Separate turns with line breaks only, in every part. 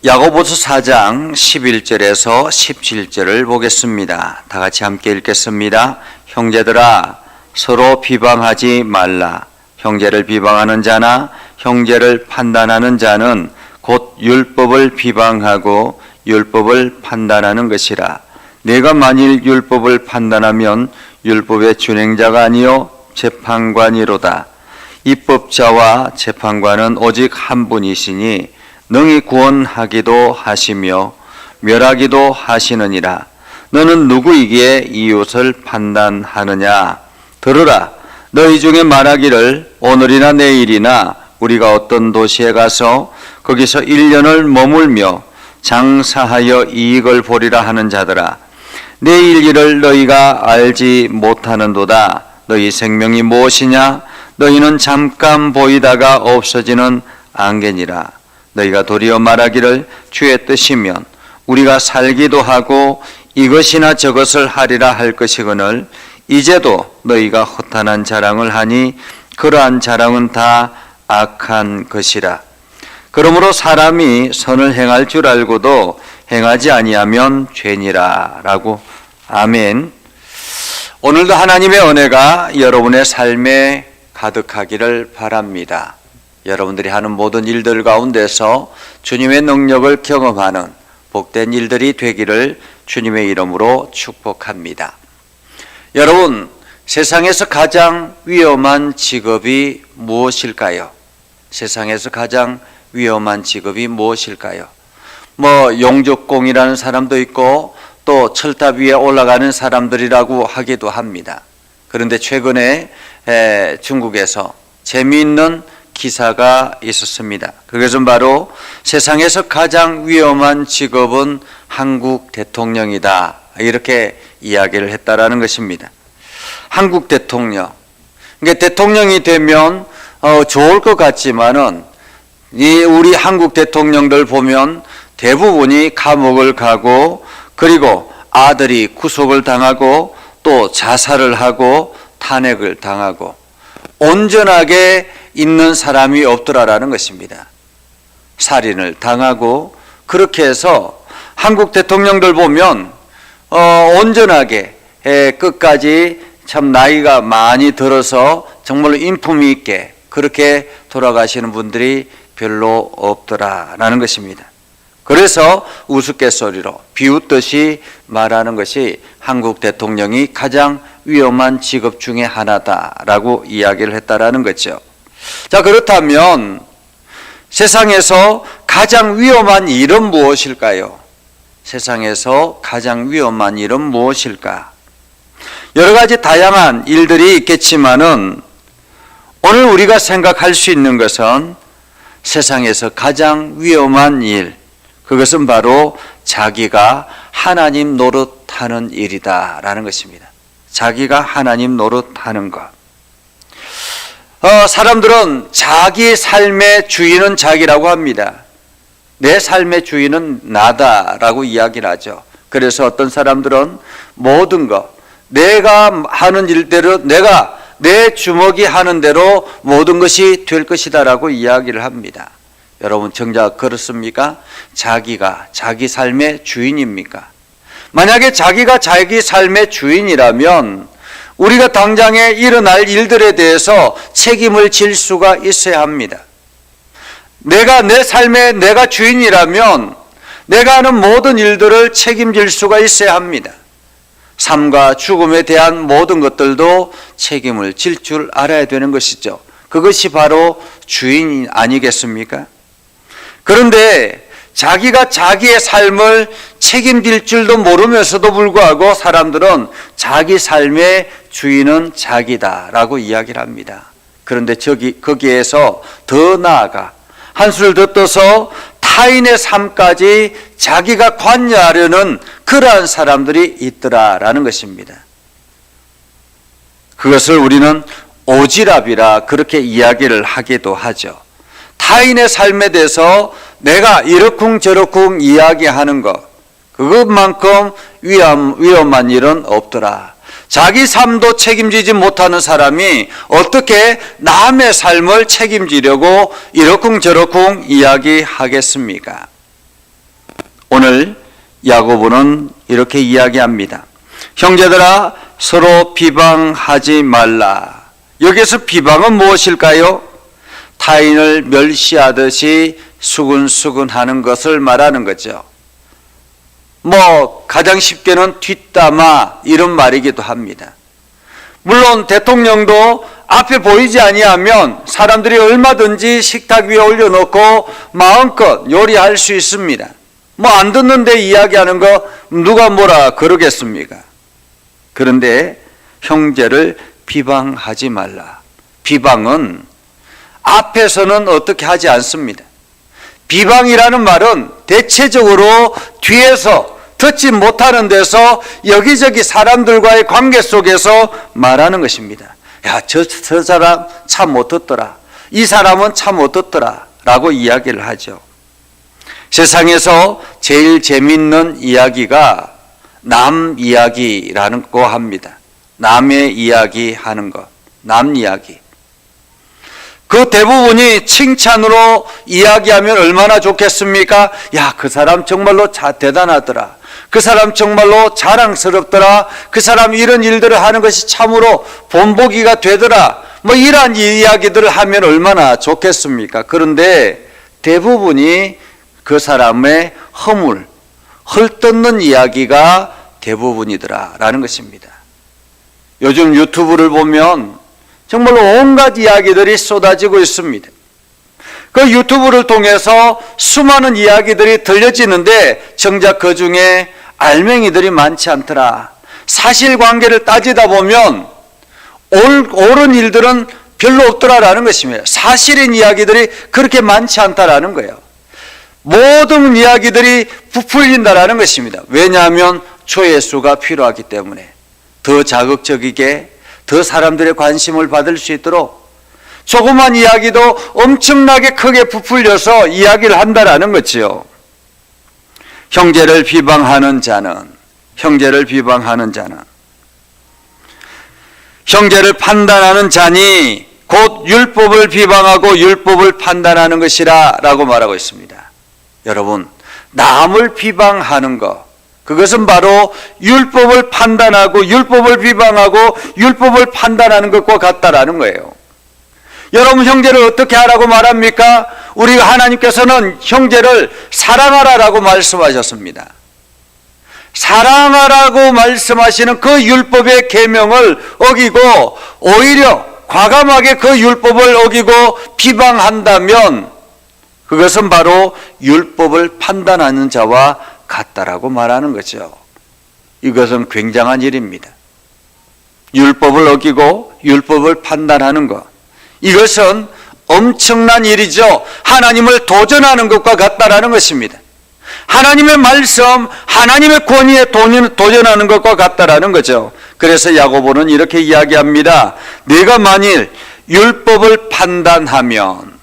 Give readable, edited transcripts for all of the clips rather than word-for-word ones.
야고보서 4장 11절에서 17절을 보겠습니다. 다 같이 함께 읽겠습니다. 형제들아 서로 비방하지 말라. 형제를 비방하는 자나 형제를 판단하는 자는 곧 율법을 비방하고 율법을 판단하는 것이라. 네가 만일 율법을 판단하면 율법의 준행자가 아니요 재판관이로다. 입법자와 재판관은 오직 한 분이시니 능히 구원하기도 하시며 멸하기도 하시느니라. 너는 누구이기에 이웃을 판단하느냐? 들으라. 너희 중에 말하기를 오늘이나 내일이나 우리가 어떤 도시에 가서 거기서 1년을 머물며 장사하여 이익을 보리라 하는 자들아, 내일 일을 너희가 알지 못하는도다. 너희 생명이 무엇이냐? 너희는 잠깐 보이다가 없어지는 안개니라. 너희가 도리어 말하기를 주의 뜻이면 우리가 살기도 하고 이것이나 저것을 하리라 할 것이거늘 이제도 너희가 허탄한 자랑을 하니 그러한 자랑은 다 악한 것이라. 그러므로 사람이 선을 행할 줄 알고도 행하지 아니하면 죄니라 라고. 아멘. 오늘도 하나님의 은혜가 여러분의 삶에 가득하기를 바랍니다. 여러분들이 하는 모든 일들 가운데서 주님의 능력을 경험하는 복된 일들이 되기를 주님의 이름으로 축복합니다. 여러분, 세상에서 가장 위험한 직업이 무엇일까요? 세상에서 가장 위험한 직업이 무엇일까요? 용접공이라는 사람도 있고 또 철탑 위에 올라가는 사람들이라고 하기도 합니다. 그런데 최근에 중국에서 재미있는 기사가 있었습니다. 그것은 바로 세상에서 가장 위험한 직업은 한국 대통령이다, 이렇게 이야기를 했다라는 것입니다. 한국 대통령. 그러니까 대통령이 되면 좋을 것 같지만은 우리 한국 대통령들 보면 대부분이 감옥을 가고 그리고 아들이 구속을 당하고 또 자살을 하고 탄핵을 당하고 온전하게 있는 사람이 없더라라는 것입니다. 살인을 당하고 그렇게 해서 한국 대통령들 보면 온전하게 끝까지 참 나이가 많이 들어서 정말로 인품 있게 그렇게 돌아가시는 분들이 별로 없더라라는 것입니다. 그래서 우스갯소리로 비웃듯이 말하는 것이 한국 대통령이 가장 위험한 직업 중에 하나다라고 이야기를 했다라는 거죠. 자, 그렇다면 세상에서 가장 위험한 일은 무엇일까요? 세상에서 가장 위험한 일은 무엇일까? 여러 가지 다양한 일들이 있겠지만은 오늘 우리가 생각할 수 있는 것은 세상에서 가장 위험한 일, 그것은 바로 자기가 하나님 노릇하는 일이다라는 것입니다. 자기가 하나님 노릇하는 것. 사람들은 자기 삶의 주인은 자기라고 합니다. 내 삶의 주인은 나다라고 이야기를 하죠. 그래서 어떤 사람들은 모든 것, 내가 하는 일대로, 내가 내 주먹이 하는 대로 모든 것이 될 것이다라고 이야기를 합니다. 여러분, 정작 그렇습니까? 자기가 자기 삶의 주인입니까? 만약에 자기가 자기 삶의 주인이라면 우리가 당장에 일어날 일들에 대해서 책임을 질 수가 있어야 합니다. 내가 내 삶의 내가 주인이라면 내가 하는 모든 일들을 책임질 수가 있어야 합니다. 삶과 죽음에 대한 모든 것들도 책임을 질 줄 알아야 되는 것이죠. 그것이 바로 주인 아니겠습니까? 그런데 자기가 자기의 삶을 책임질 줄도 모르면서도 불구하고 사람들은 자기 삶의 주인은 자기다라고 이야기를 합니다. 그런데 거기에서 더 나아가 한술 더 떠서 타인의 삶까지 자기가 관여하려는 그러한 사람들이 있더라라는 것입니다. 그것을 우리는 오지랖이라 그렇게 이야기를 하기도 하죠. 타인의 삶에 대해서 내가 이러쿵저러쿵 이야기하는 것, 그것만큼 위험한 일은 없더라. 자기 삶도 책임지지 못하는 사람이 어떻게 남의 삶을 책임지려고 이러쿵저러쿵 이야기하겠습니까? 오늘 야고보는 이렇게 이야기합니다. 형제들아 서로 비방하지 말라. 여기서 비방은 무엇일까요? 타인을 멸시하듯이 수근수근하는 것을 말하는 거죠. 가장 쉽게는 뒷담화 이런 말이기도 합니다. 물론 대통령도 앞에 보이지 아니하면 사람들이 얼마든지 식탁 위에 올려놓고 마음껏 요리할 수 있습니다. 안 듣는데 이야기하는 거 누가 뭐라 그러겠습니까? 그런데 형제를 비방하지 말라. 비방은 앞에서는 어떻게 하지 않습니다. 비방이라는 말은 대체적으로 뒤에서 듣지 못하는 데서 여기저기 사람들과의 관계 속에서 말하는 것입니다. 야, 저 사람 참 못 듣더라. 이 사람은 참 못 듣더라. 라고 이야기를 하죠. 세상에서 제일 재밌는 이야기가 남 이야기라는 거 합니다. 남의 이야기 하는 것. 남 이야기. 그 대부분이 칭찬으로 이야기하면 얼마나 좋겠습니까? 야, 그 사람 정말로 대단하더라. 그 사람 정말로 자랑스럽더라. 그 사람 이런 일들을 하는 것이 참으로 본보기가 되더라. 이러한 이야기들을 하면 얼마나 좋겠습니까? 그런데 대부분이 그 사람의 허물, 헐뜯는 이야기가 대부분이더라라는 것입니다. 요즘 유튜브를 보면 정말로 온갖 이야기들이 쏟아지고 있습니다. 그 유튜브를 통해서 수많은 이야기들이 들려지는데 정작 그 중에 알맹이들이 많지 않더라. 사실관계를 따지다 보면 옳은 일들은 별로 없더라라는 것입니다. 사실인 이야기들이 그렇게 많지 않다라는 거예요. 모든 이야기들이 부풀린다라는 것입니다. 왜냐하면 조회수가 필요하기 때문에 더 자극적이게 더 사람들의 관심을 받을 수 있도록 조그만 이야기도 엄청나게 크게 부풀려서 이야기를 한다라는 거지요. 형제를 비방하는 자는 형제를 판단하는 자니 곧 율법을 비방하고 율법을 판단하는 것이라 라고 말하고 있습니다. 여러분, 남을 비방하는 것, 그것은 바로 율법을 판단하고 율법을 비방하고 율법을 판단하는 것과 같다라는 거예요. 여러분, 형제를 어떻게 하라고 말합니까? 우리 하나님께서는 형제를 사랑하라라고 말씀하셨습니다. 사랑하라고 말씀하시는 그 율법의 계명을 어기고 오히려 과감하게 그 율법을 어기고 비방한다면 그것은 바로 율법을 판단하는 자와 같다라고 말하는 거죠. 이것은 굉장한 일입니다. 율법을 어기고 율법을 판단하는 것, 이것은 엄청난 일이죠. 하나님을 도전하는 것과 같다라는 것입니다. 하나님의 말씀, 하나님의 권위에 도전하는 것과 같다라는 거죠. 그래서 야고보는 이렇게 이야기합니다. 내가 만일 율법을 판단하면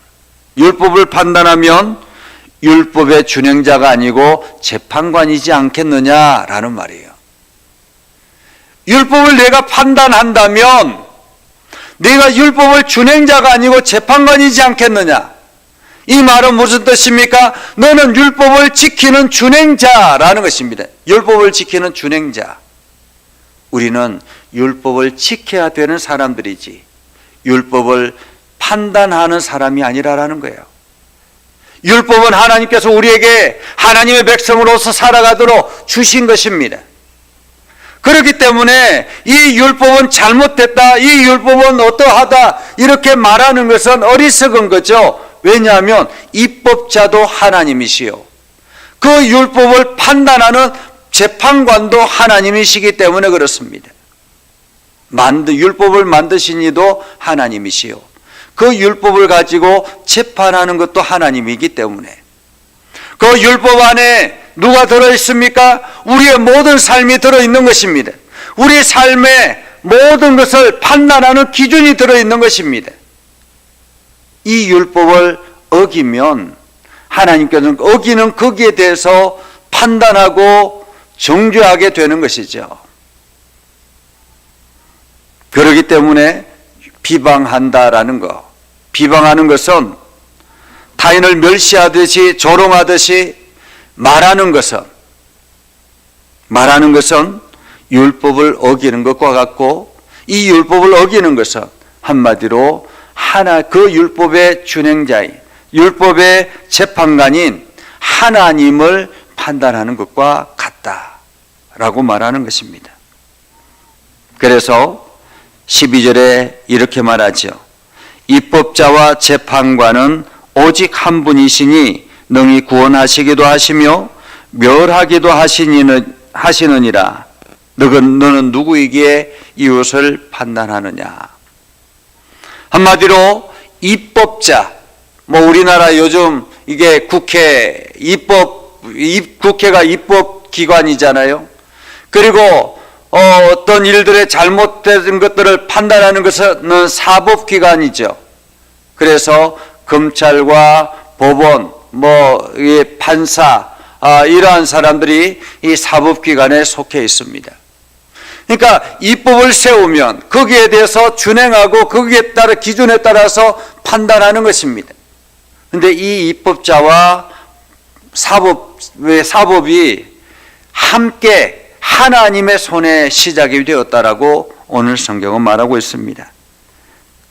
율법의 준행자가 아니고 재판관이지 않겠느냐라는 말이에요. 율법을 내가 판단한다면 내가 율법을 준행자가 아니고 재판관이지 않겠느냐. 이 말은 무슨 뜻입니까? 너는 율법을 지키는 준행자라는 것입니다. 율법을 지키는 준행자. 우리는 율법을 지켜야 되는 사람들이지 율법을 판단하는 사람이 아니라라는 거예요. 율법은 하나님께서 우리에게 하나님의 백성으로서 살아가도록 주신 것입니다. 그렇기 때문에 이 율법은 잘못됐다, 이 율법은 어떠하다 이렇게 말하는 것은 어리석은 거죠. 왜냐하면 입법자도 하나님이시요, 그 율법을 판단하는 재판관도 하나님이시기 때문에 그렇습니다. 율법을 만드신 이도 하나님이시요, 그 율법을 가지고 재판하는 것도 하나님이기 때문에 그 율법 안에 누가 들어있습니까? 우리의 모든 삶이 들어있는 것입니다. 우리 삶의 모든 것을 판단하는 기준이 들어있는 것입니다. 이 율법을 어기면 하나님께서는 어기는 거기에 대해서 판단하고 정죄하게 되는 것이죠. 그렇기 때문에 비방한다라는 것, 비방하는 것은 타인을 멸시하듯이 조롱하듯이 말하는 것은 율법을 어기는 것과 같고, 이 율법을 어기는 것은 한마디로 그 율법의 준행자인, 율법의 재판관인 하나님을 판단하는 것과 같다라고 말하는 것입니다. 그래서 12절에 이렇게 말하죠. 입법자와 재판관은 오직 한 분이시니 능히 구원하시기도 하시며 멸하기도 하시느니라. 너는 누구이기에 이웃을 판단하느냐. 한마디로 입법자, 우리나라 요즘 이게 국회가 입법기관이잖아요. 그리고 어떤 일들의 잘못된 것들을 판단하는 것은 사법기관이죠. 그래서 검찰과 법원, 판사, 이러한 사람들이 이 사법기관에 속해 있습니다. 그러니까 입법을 세우면 거기에 대해서 준행하고 거기에 따라 기준에 따라서 판단하는 것입니다. 그런데 이 입법자와 사법이 함께 하나님의 손에 시작이 되었다라고 오늘 성경은 말하고 있습니다.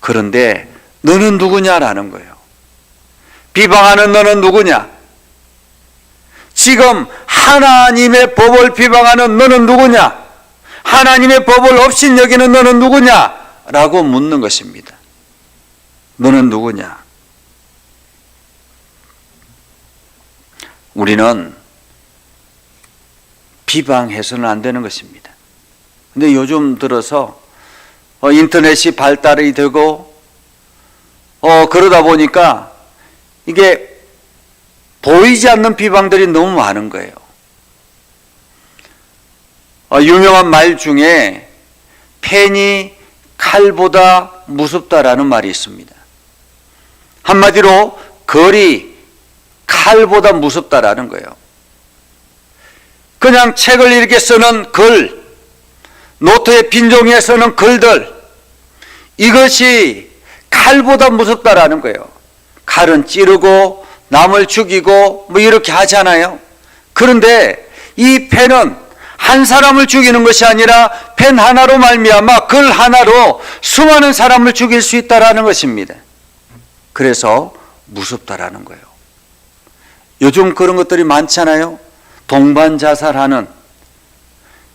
그런데 너는 누구냐라는 거예요. 비방하는 너는 누구냐? 지금 하나님의 법을 비방하는 너는 누구냐? 하나님의 법을 없인 여기는 너는 누구냐? 라고 묻는 것입니다. 너는 누구냐? 우리는 비방해서는 안 되는 것입니다. 근데 요즘 들어서 인터넷이 발달이 되고 그러다 보니까 이게 보이지 않는 비방들이 너무 많은 거예요. 유명한 말 중에 펜이 칼보다 무섭다라는 말이 있습니다. 한마디로 글이 칼보다 무섭다라는 거예요. 그냥 책을 이렇게 쓰는 글, 노트에 빈 종이에 쓰는 글들, 이것이 칼보다 무섭다라는 거예요. 칼은 찌르고 남을 죽이고 이렇게 하잖아요. 그런데 이 펜은 한 사람을 죽이는 것이 아니라 펜 하나로 말미암아 글 하나로 수많은 사람을 죽일 수 있다라는 것입니다. 그래서 무섭다라는 거예요. 요즘 그런 것들이 많잖아요. 동반 자살하는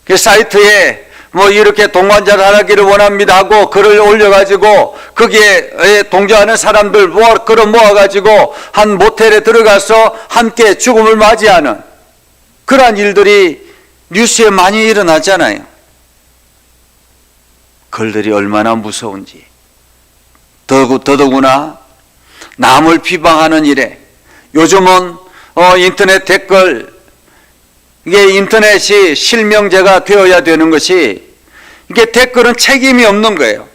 그 사이트에 이렇게 동반 자살하기를 원합니다 하고 글을 올려가지고 거기에 동조하는 사람들 끌어모아가지고 한 모텔에 들어가서 함께 죽음을 맞이하는 그러한 일들이 뉴스에 많이 일어나잖아요. 글들이 얼마나 무서운지. 더더구나 남을 비방하는 일에 요즘은 인터넷 댓글, 이게 인터넷이 실명제가 되어야 되는 것이, 이게 댓글은 책임이 없는 거예요.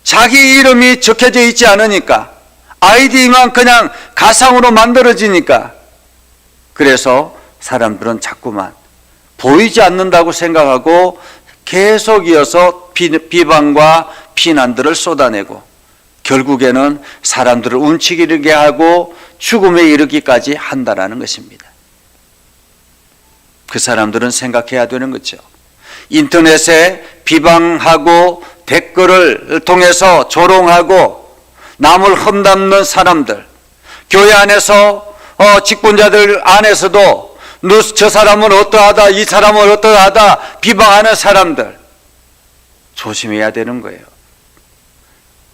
자기 이름이 적혀져 있지 않으니까, 아이디만 그냥 가상으로 만들어지니까. 그래서 사람들은 자꾸만 보이지 않는다고 생각하고 계속 이어서 비방과 비난들을 쏟아내고 결국에는 사람들을 움츠리게 하고 죽음에 이르기까지 한다라는 것입니다. 그 사람들은 생각해야 되는 거죠. 인터넷에 비방하고 댓글을 통해서 조롱하고 남을 험담는 사람들, 교회 안에서 직분자들 안에서도 저 사람은 어떠하다, 이 사람은 어떠하다 비방하는 사람들 조심해야 되는 거예요.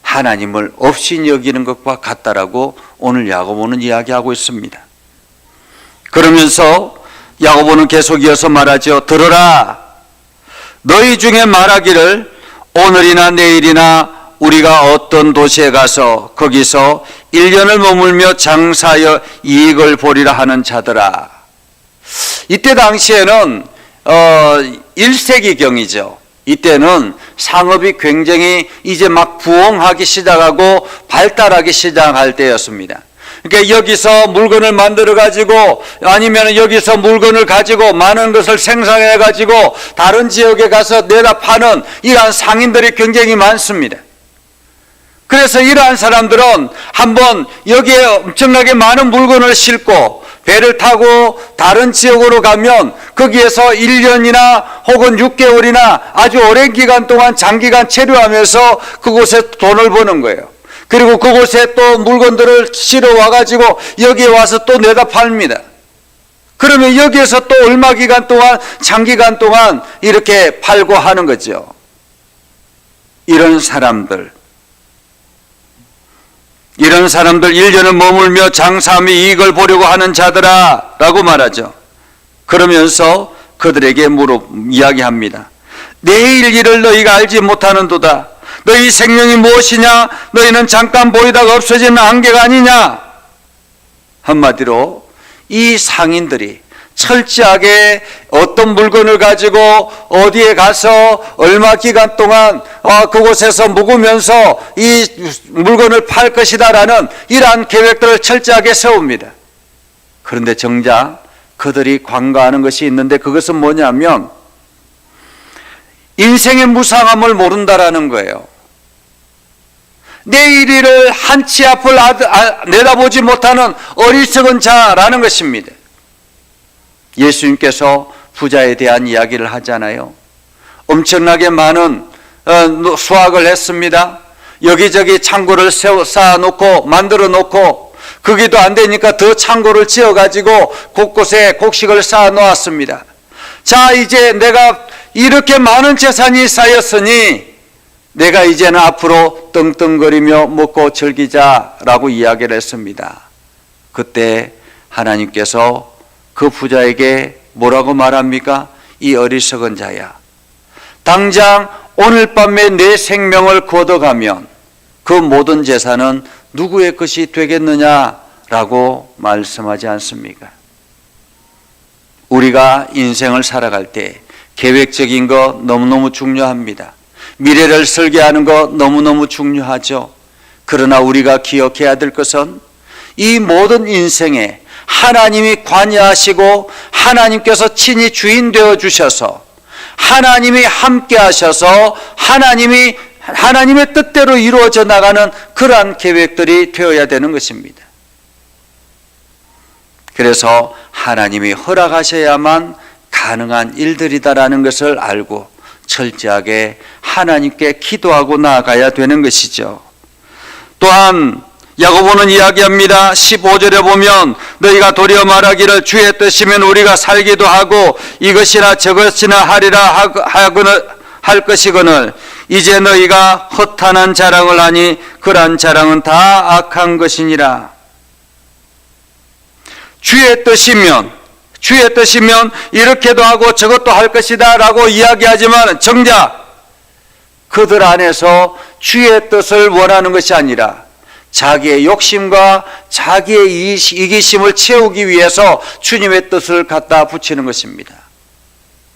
하나님을 없이 여기는 것과 같다라고 오늘 야고보는 이야기하고 있습니다. 그러면서 야고보는 계속 이어서 말하죠. 들으라, 너희 중에 말하기를 오늘이나 내일이나 우리가 어떤 도시에 가서 거기서 1년을 머물며 장사하여 이익을 보리라 하는 자들아. 이때 당시에는 1세기경이죠. 이때는 상업이 굉장히 이제 막 부흥하기 시작하고 발달하기 시작할 때였습니다. 그러니까 여기서 물건을 만들어 가지고 아니면 여기서 물건을 가지고 많은 것을 생산해 가지고 다른 지역에 가서 내다 파는 이러한 상인들이 굉장히 많습니다. 그래서 이러한 사람들은 한번 여기에 엄청나게 많은 물건을 싣고 배를 타고 다른 지역으로 가면 거기에서 1년이나 혹은 6개월이나 아주 오랜 기간 동안 장기간 체류하면서 그곳에 돈을 버는 거예요. 그리고 그곳에 또 물건들을 실어 와가지고 여기에 와서 또 내다 팝니다. 그러면 여기에서 또 얼마 기간 동안, 장기간 동안 이렇게 팔고 하는 거죠. 이런 사람들 1년을 머물며 장사하며 이익을 보려고 하는 자들아 라고 말하죠. 그러면서 그들에게 이야기합니다. 내일 일을 너희가 알지 못하는도다. 너희 생명이 무엇이냐? 너희는 잠깐 보이다가 없어지는 안개가 아니냐? 한마디로 이 상인들이 철저하게 어떤 물건을 가지고 어디에 가서 얼마 기간 동안 그곳에서 묵으면서 이 물건을 팔 것이다라는 이러한 계획들을 철저하게 세웁니다. 그런데 정작 그들이 관가하는 것이 있는데 그것은 뭐냐면 인생의 무상함을 모른다라는 거예요. 내일을 한 치 앞을 내다보지 못하는 어리석은 자라는 것입니다. 예수님께서 부자에 대한 이야기를 하잖아요. 엄청나게 많은 수확을 했습니다. 여기저기 창고를 쌓아놓고 만들어 놓고 그게도 안 되니까 더 창고를 지어가지고 곳곳에 곡식을 쌓아 놓았습니다. 자, 이제 내가 이렇게 많은 재산이 쌓였으니 내가 이제는 앞으로 떵떵거리며 먹고 즐기자라고 이야기를 했습니다. 그때 하나님께서 그 부자에게 뭐라고 말합니까? 이 어리석은 자야, 당장 오늘 밤에 내 생명을 걷어가면 그 모든 재산은 누구의 것이 되겠느냐라고 말씀하지 않습니까? 우리가 인생을 살아갈 때 계획적인 거 너무너무 중요합니다. 미래를 설계하는 거 너무너무 중요하죠. 그러나 우리가 기억해야 될 것은 이 모든 인생에 하나님이 관여하시고 하나님께서 친히 주인 되어 주셔서 하나님이 함께 하셔서 하나님의 뜻대로 이루어져 나가는 그러한 계획들이 되어야 되는 것입니다. 그래서 하나님이 허락하셔야만 가능한 일들이다라는 것을 알고 철저하게 하나님께 기도하고 나아가야 되는 것이죠. 또한 야고보는 이야기합니다. 15절에 보면 너희가 도리어 말하기를 주의 뜻이면 우리가 살기도 하고 이것이나 저것이나 하리라 할 것이거늘 이제 너희가 허탄한 자랑을 하니 그러한 자랑은 다 악한 것이니라. 주의 뜻이면 이렇게도 하고 저것도 할 것이다 라고 이야기하지만 정작 그들 안에서 주의 뜻을 원하는 것이 아니라 자기의 욕심과 자기의 이기심을 채우기 위해서 주님의 뜻을 갖다 붙이는 것입니다.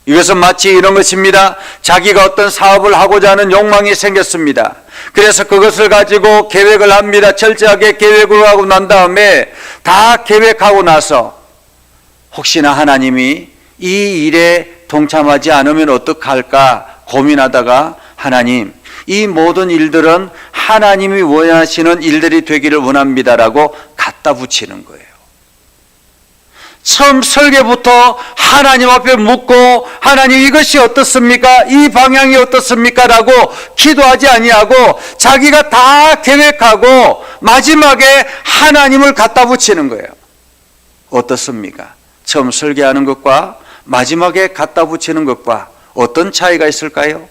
이것은 마치 이런 것입니다. 자기가 어떤 사업을 하고자 하는 욕망이 생겼습니다. 그래서 그것을 가지고 계획을 합니다. 철저하게 계획을 하고 난 다음에 다 계획하고 나서 혹시나 하나님이 이 일에 동참하지 않으면 어떡할까 고민하다가 하나님, 이 모든 일들은 하나님이 원하시는 일들이 되기를 원합니다라고 갖다 붙이는 거예요. 처음 설계부터 하나님 앞에 묻고 하나님 이것이 어떻습니까? 이 방향이 어떻습니까? 라고 기도하지 아니하고 자기가 다 계획하고 마지막에 하나님을 갖다 붙이는 거예요. 어떻습니까? 처음 설계하는 것과 마지막에 갖다 붙이는 것과 어떤 차이가 있을까요?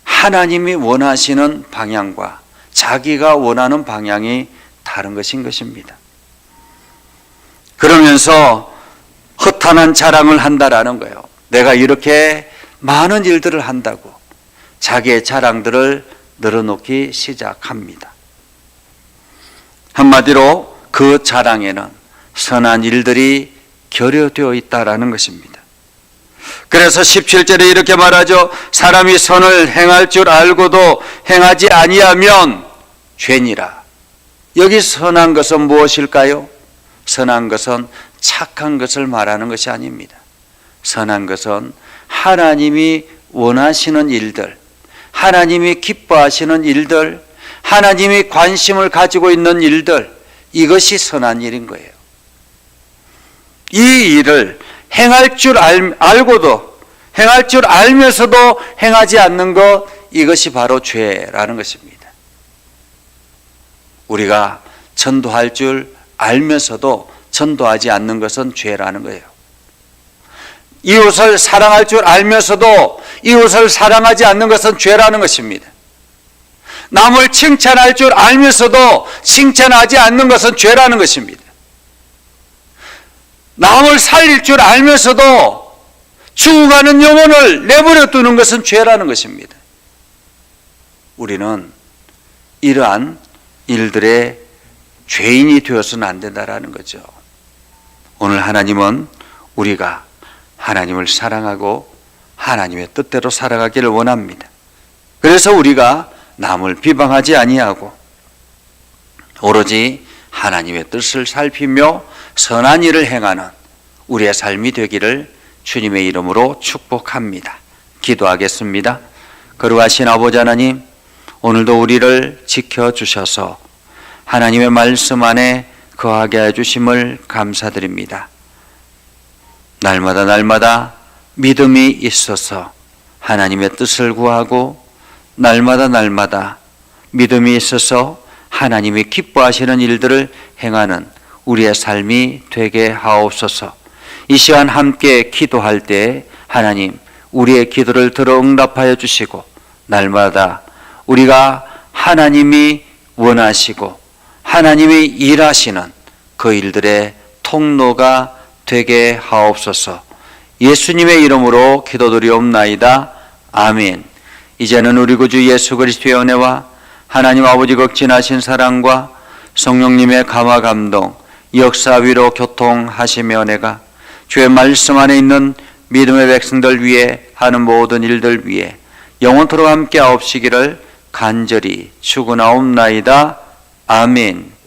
하나님이 원하시는 방향과 자기가 원하는 방향이 다른 것인 것입니다. 그러면서 허탄한 자랑을 한다라는 거예요. 내가 이렇게 많은 일들을 한다고 자기의 자랑들을 늘어놓기 시작합니다. 한마디로 그 자랑에는 선한 일들이 결여되어 있다라는 것입니다. 그래서 17절에 이렇게 말하죠. 사람이 선을 행할 줄 알고도 행하지 아니하면 죄니라. 여기 선한 것은 무엇일까요? 선한 것은 착한 것을 말하는 것이 아닙니다. 선한 것은 하나님이 원하시는 일들, 하나님이 기뻐하시는 일들, 하나님이 관심을 가지고 있는 일들, 이것이 선한 일인 거예요. 이 일을 행할 줄 알고도, 행할 줄 알면서도 행하지 않는 것, 이것이 바로 죄라는 것입니다. 우리가 전도할 줄 알면서도 전도하지 않는 것은 죄라는 거예요. 이웃을 사랑할 줄 알면서도 이웃을 사랑하지 않는 것은 죄라는 것입니다. 남을 칭찬할 줄 알면서도 칭찬하지 않는 것은 죄라는 것입니다. 남을 살릴 줄 알면서도 죽어가는 영혼을 내버려 두는 것은 죄라는 것입니다. 우리는 이러한 일들의 죄인이 되어서는 안 된다라는 거죠. 오늘 하나님은 우리가 하나님을 사랑하고 하나님의 뜻대로 살아가기를 원합니다. 그래서 우리가 남을 비방하지 아니하고 오로지 하나님의 뜻을 살피며 선한 일을 행하는 우리의 삶이 되기를 주님의 이름으로 축복합니다. 기도하겠습니다. 거룩하신 아버지 하나님, 오늘도 우리를 지켜주셔서 하나님의 말씀 안에 거하게 해주심을 감사드립니다. 날마다 믿음이 있어서 하나님의 뜻을 구하고 날마다 믿음이 있어서 하나님이 기뻐하시는 일들을 행하는 우리의 삶이 되게 하옵소서. 이 시간 함께 기도할 때 하나님 우리의 기도를 들어 응답하여 주시고 날마다 우리가 하나님이 원하시고 하나님이 일하시는 그 일들의 통로가 되게 하옵소서. 예수님의 이름으로 기도드리옵나이다. 아멘. 이제는 우리 구주 예수 그리스도의 은혜와 하나님 아버지 극진하신 사랑과 성령님의 감화 감동 역사 위로 교통하시며 은혜가 주의 말씀 안에 있는 믿음의 백성들 위해 하는 모든 일들 위해 영원토록 함께 하옵시기를 간절히 축원하옵나이다. 아멘.